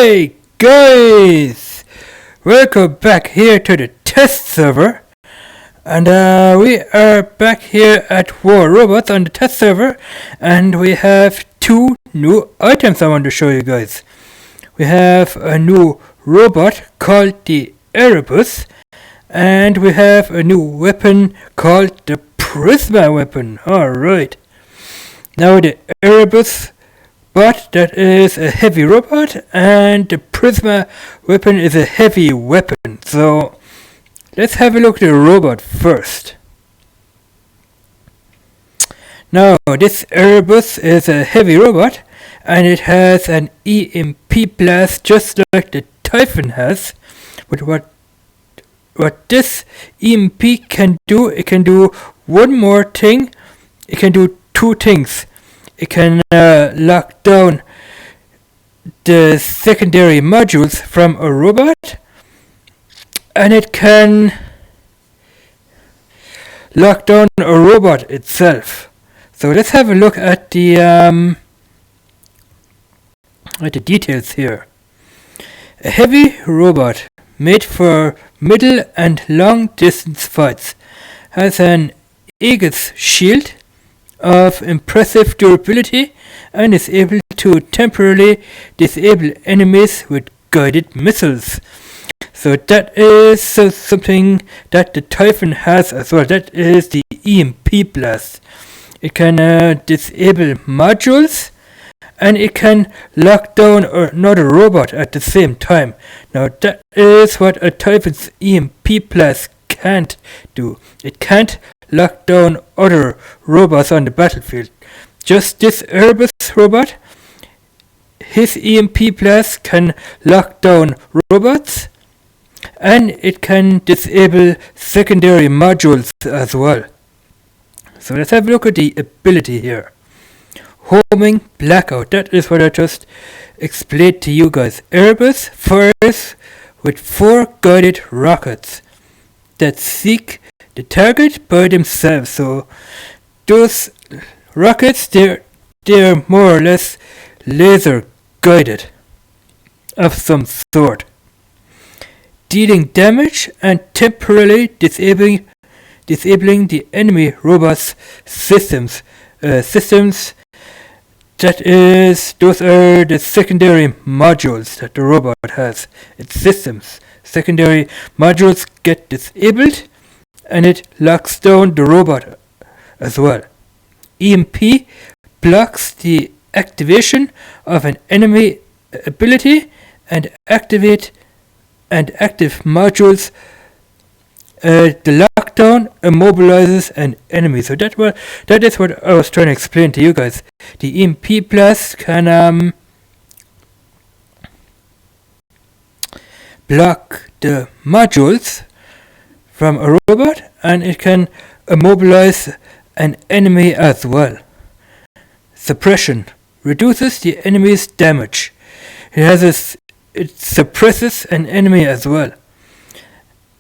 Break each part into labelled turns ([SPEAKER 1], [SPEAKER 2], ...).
[SPEAKER 1] Hey guys! Welcome back here to the test server. And we are back here at War Robots on the test server. And we have two new items I want to show you guys. We have a new robot called the Erebus. And we have a new weapon called the Prisma weapon. Alright. Now the Erebus bot, that is a heavy robot, and the Prisma weapon is a heavy weapon. So let's have a look at the robot first. Now this Erebus is a heavy robot, and it has an EMP blast just like the Typhon has. But what this EMP can do, it can do one more thing. It can do two things. It can lock down the secondary modules from a robot, and it can lock down a robot itself. So let's have a look at the details here. A heavy robot made for middle and long distance fights has an Aegis shield of impressive durability and is able to temporarily disable enemies with guided missiles. So that is something that the Typhon has as well. That is the EMP blast. It can disable modules, and it can lock down another robot at the same time. Now that is what a Typhon's EMP blast can't do. It can't lock down other robots on the battlefield. Just this Erebus robot, his EMP blast can lock down robots, and it can disable secondary modules as well. So let's have a look at the ability here. Homing blackout, that is what I just explained to you guys. Erebus fires with 4 guided rockets that seek the target by themselves. So those rockets, they're more or less laser guided of some sort, dealing damage and temporarily disabling the enemy robot's systems. Those are the secondary modules that the robot has. Its systems. Secondary modules get disabled, and it locks down the robot as well. EMP blocks the activation of an enemy ability and active modules. The lockdown immobilizes an enemy. So that is what I was trying to explain to you guys. The EMP blast can block the modules from a robot, and it can immobilize an enemy as well. Suppression reduces the enemy's damage. It suppresses an enemy as well.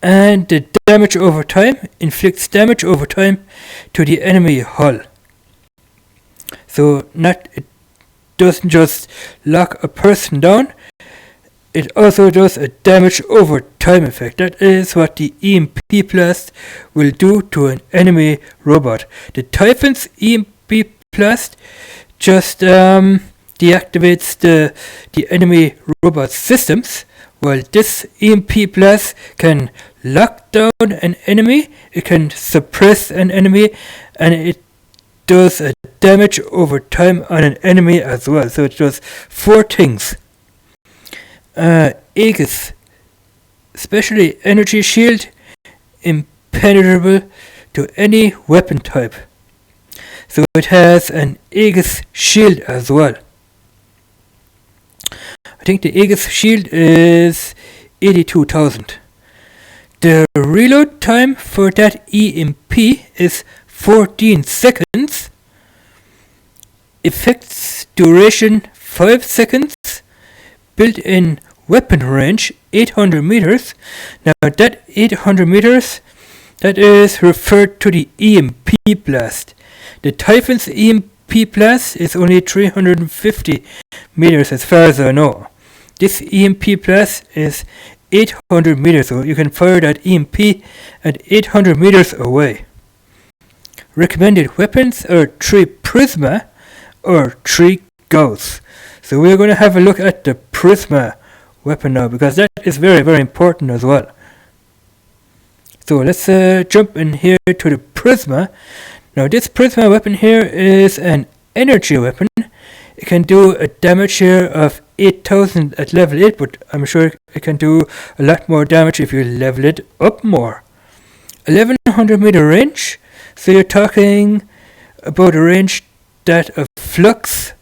[SPEAKER 1] And the damage over time inflicts damage over time to the enemy hull. So it doesn't just lock a person down, it also does a damage over time effect. That is what the EMP blast will do to an enemy robot. The Typhon's EMP blast just deactivates the enemy robot's systems, while this EMP blast can lock down an enemy, it can suppress an enemy, and it does a damage over time on an enemy as well. So it does 4 things. Aegis, especially energy shield, impenetrable to any weapon type. So it has an Aegis shield as well. I think the Aegis shield is 82,000. The reload time for that EMP is 14 seconds. Effects duration 5 seconds. Built-in weapon range 800 meters. Now that 800 meters, that is referred to the EMP blast. The Typhon's EMP blast is only 350 meters as far as I know. This EMP blast is 800 meters, so you can fire that EMP at 800 meters away. Recommended weapons are 3 Prisma or 3 Gauss. So we're going to have a look at the Prisma weapon now, because that is very, very important as well. So let's jump in here to the Prisma. Now this Prisma weapon here is an energy weapon. It can do a damage here of 8000 at level 8, but I'm sure it can do a lot more damage if you level it up more. 1100 meter range, so you're talking about a range that a Flux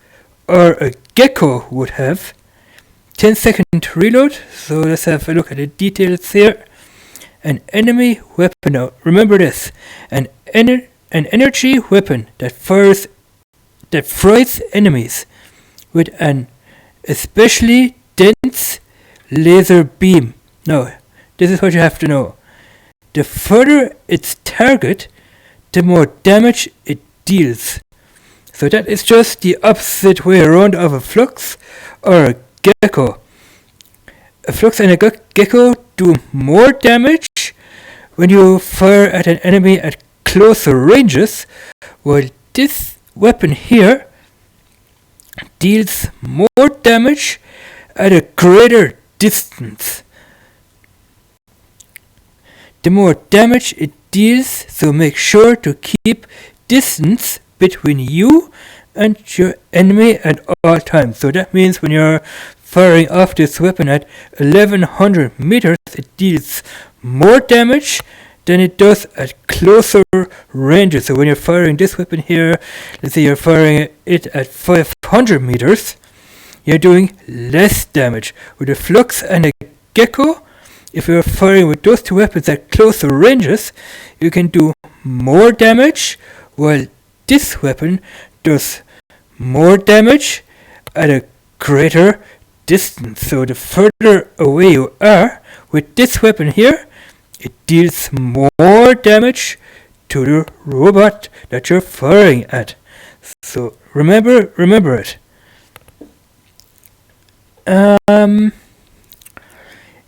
[SPEAKER 1] or a Gecko would have. 10-second reload, so let's have a look at the details here. An enemy weapon, now remember this, an energy weapon that fries enemies with an especially dense laser beam. Now, this is what you have to know. The further its target, the more damage it deals. So that is just the opposite way around of a Flux or a Gecko. A Flux and a Gecko do more damage when you fire at an enemy at closer ranges, while this weapon here deals more damage at a greater distance. The more damage it deals, so make sure to keep distance between you and your enemy at all times. So that means when you're firing off this weapon at 1100 meters, it deals more damage than it does at closer ranges. So when you're firing this weapon here, let's say you're firing it at 500 meters, you're doing less damage. With a Flux and a Gecko, if you're firing with those two weapons at closer ranges, you can do more damage, while this weapon does more damage at a greater distance. So the further away you are with this weapon here, it deals more damage to the robot that you're firing at. So remember it.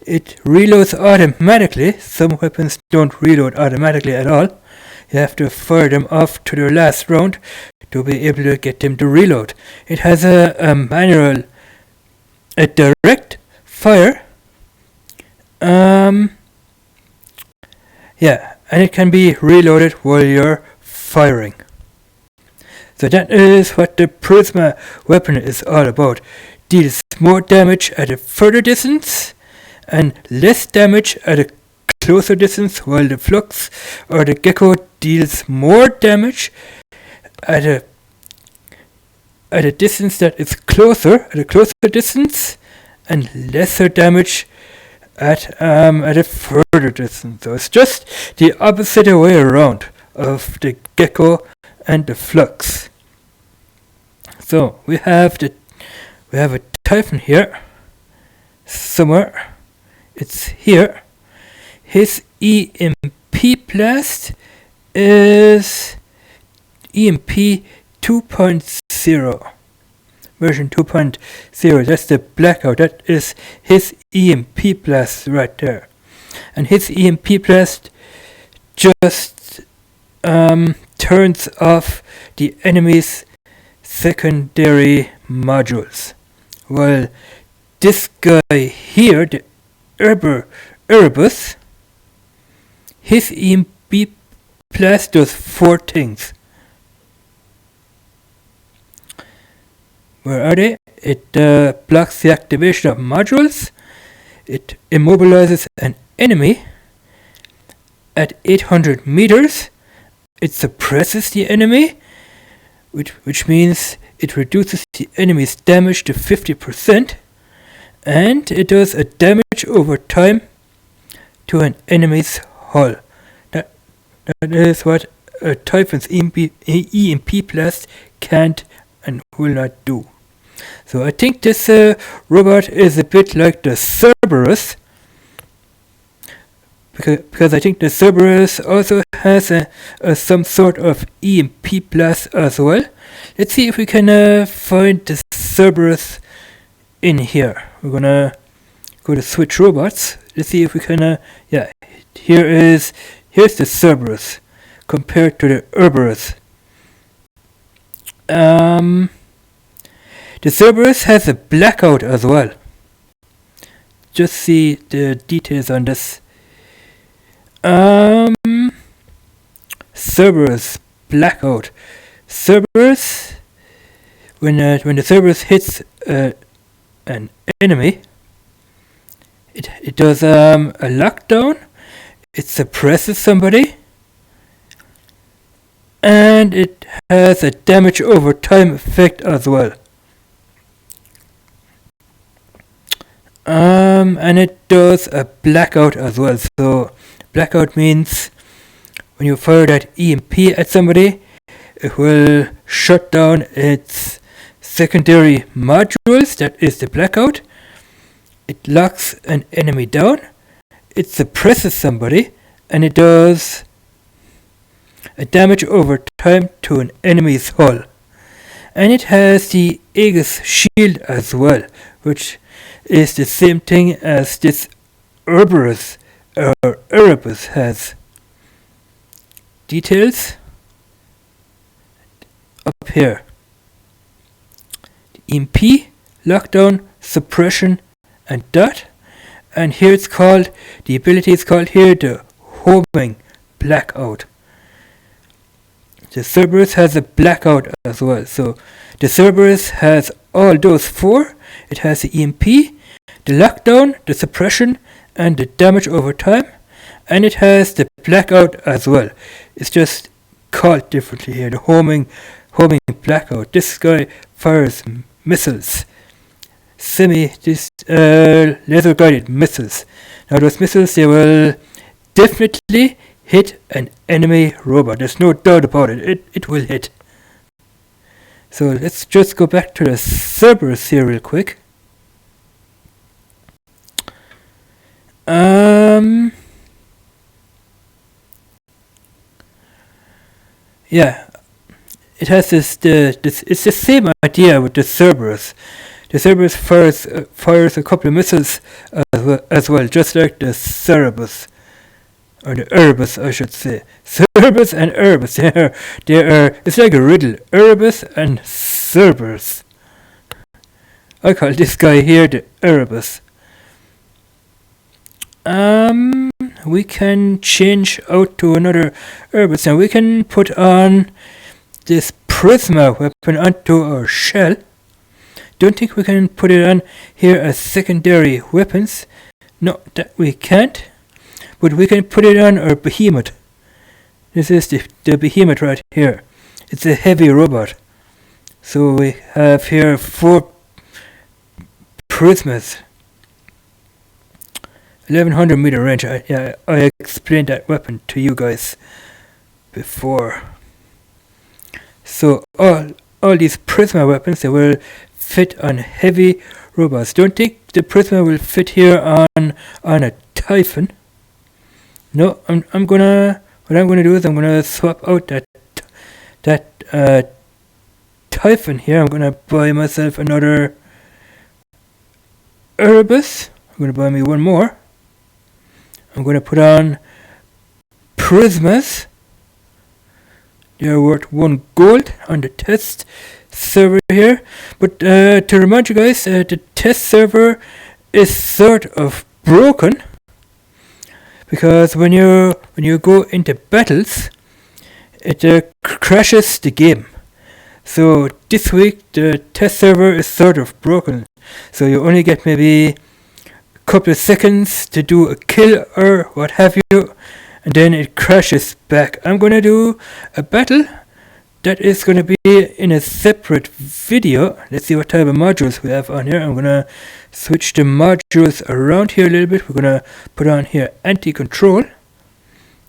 [SPEAKER 1] It reloads automatically. Some weapons don't reload automatically at all. You have to fire them off to their last round to be able to get them to reload. It has a manual, a direct fire. Yeah, and it can be reloaded while you're firing. So that is what the Prisma weapon is all about. Deals more damage at a further distance and less damage at a closer distance, while the Flux or the Gecko deals more damage at a distance that is closer, at a closer distance, and lesser damage at a further distance. So it's just the opposite way around of the Gecko and the Flux. So we have a Typhon here somewhere. It's here. His EMP blast is EMP 2.0. Version 2.0. That's the blackout. That is his EMP blast right there. And his EMP blast just turns off the enemy's secondary modules. While this guy here, the Erebus, his EMP blast does 4 things. Where are they? It blocks the activation of modules. It immobilizes an enemy at 800 meters. It suppresses the enemy, which means it reduces the enemy's damage to 50%. And it does a damage over time to an enemy's hull. That is what a Typhon's EMP blast can't and will not do. So I think this robot is a bit like the Cerberus, because I think the Cerberus also has some sort of EMP blast as well. Let's see if we can find the Cerberus in here. We're gonna go to switch robots. Let's see if we can, yeah, here's the Cerberus compared to the Erebus. The Cerberus has a blackout as well. Just see the details on this. Cerberus blackout. Cerberus, when the Cerberus hits an enemy, it does a lockdown. It suppresses somebody, and it has a damage over time effect as well. And it does a blackout as well. So blackout means when you fire that EMP at somebody, it will shut down its secondary modules. That is the blackout. It locks an enemy down. It suppresses somebody, and it does a damage over time to an enemy's hull. And it has the Aegis shield as well, which is the same thing as this Erebus has. Details up here. EMP, lockdown, suppression, and dot. And here it's called, the ability is called here the homing blackout. The Cerberus has a blackout as well. So the Cerberus has all those four. It has the EMP, the lockdown, the suppression, and the damage over time. And it has the blackout as well. It's just called differently here. The homing blackout. This guy fires missiles. Laser guided missiles. Now those missiles, they will definitely hit an enemy robot. There's no doubt about it. It will hit. So let's just go back to the Cerberus here real quick. Yeah, it has this. It's the same idea with the Cerberus. The Cerberus fires a couple of missiles as well, just like the Cerebus, or the Erebus, I should say. Cerberus and Erebus, they are. It's like a riddle. Erebus and Cerberus. I call this guy here the Erebus. We can change out to another Erebus, and we can put on this Prisma weapon onto our shell. Don't think we can put it on here as secondary weapons. No, that we can't. But we can put it on our behemoth. This is the behemoth right here. It's a heavy robot. So we have here 4 Prismas. 1100 meter range. I explained that weapon to you guys before. So all these Prisma weapons, they will fit on heavy robots. Don't think the Prisma will fit here on a Typhon. No, what I'm gonna do is I'm gonna swap out that Typhon here. I'm gonna buy myself another Erebus. I'm gonna buy me one more. I'm gonna put on Prismas. They're worth 1 gold on the test server here. But to remind you guys, the test server is sort of broken, because when you go into battles, it crashes the game. So this week the test server is sort of broken. So you only get maybe a couple of seconds to do a kill or what have you, and then it crashes back. I'm gonna do a battle that is gonna be in a separate video. Let's see what type of modules we have on here. I'm gonna switch the modules around here a little bit. We're gonna put on here anti-control.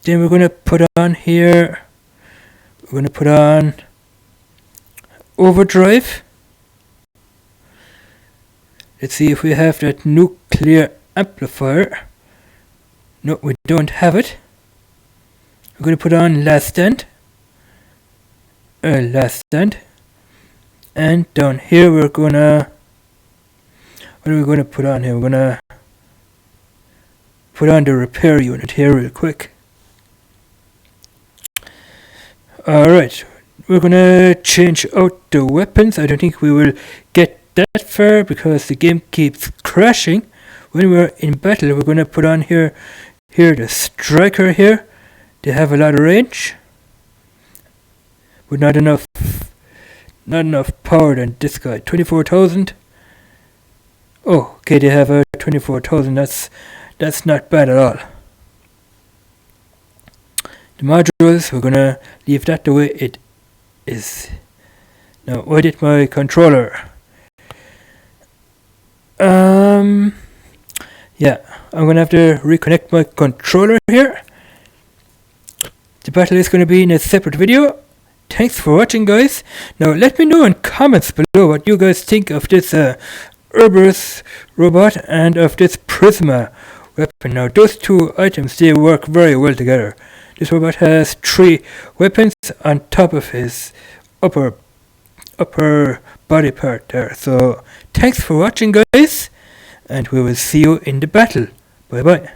[SPEAKER 1] Then we're gonna put on here, we're gonna put on overdrive. Let's see if we have that nuclear amplifier. No, we don't have it. We're going to put on last stand. And down here we're going to What are we going to put on here? We're going to put on the repair unit here real quick. Alright, we're going to change out the weapons. I don't think we will get that far because the game keeps crashing. When we're in battle, we're going to put on here the striker here. They have a lot of range, but not enough power than this guy. 24,000. Oh, okay, they have a 24,000. That's not bad at all. The modules, we're gonna leave that the way it is. Now, why did my controller? Yeah, I'm gonna have to reconnect my controller here. The battle is gonna be in a separate video. Thanks for watching, guys. Now, let me know in comments below what you guys think of this Erebus robot and of this Prisma weapon. Now, those two items, they work very well together. This robot has 3 weapons on top of his upper body part there. So, thanks for watching, guys, and we will see you in the battle. Bye bye.